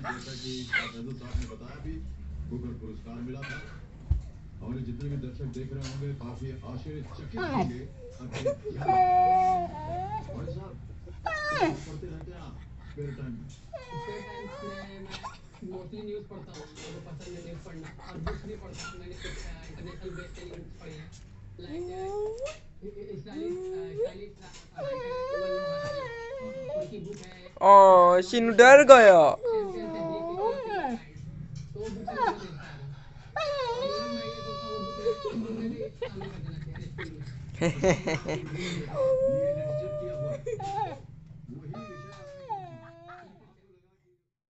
जैसा कि फैजल साहब ने बताया भी, बुकर पुरस्कार मिला था। हमारे जितने भी दर्शक देख रहे होंगे काफी आश्चर्यचकित होंगे। भाई साहब पढ़ते रहते हैं आप स्पेयर टाइम में? स्पेयर टाइम्स में मैं मोस्टली न्यूज़ पढ़ता हूँ, मेरे को पसंद है न्यूज़ पढ़ना, और बुक्स भी पढ़ता हूँ। मैंने कुछ इंटरनेशनल बेस्ड सेलिंग बुक्स पढ़ी हैं, लाइक स्टाइलिश उनकी बुक है शिनू डर गया। चैंपियंस है ब्रेक तो वो बुक से मैं देखता आ रहा हूँ। और इवन मैं ये सोचता हूँ वो बुक में भी शामिल कर देना चाहिए हर स्कूल में।